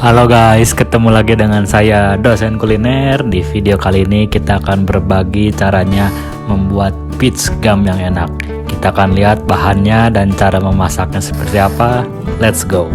Halo guys, ketemu lagi dengan saya dosen kuliner. Di video kali ini kita akan berbagi caranya membuat peach gum yang enak. Kita akan lihat bahannya dan cara memasaknya seperti apa. Let's go.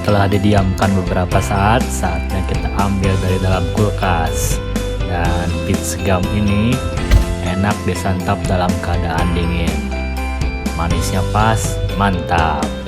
Setelah didiamkan beberapa saat, saatnya kita ambil dari dalam kulkas. Dan peach gum ini enak disantap dalam keadaan dingin. Manisnya pas, mantap.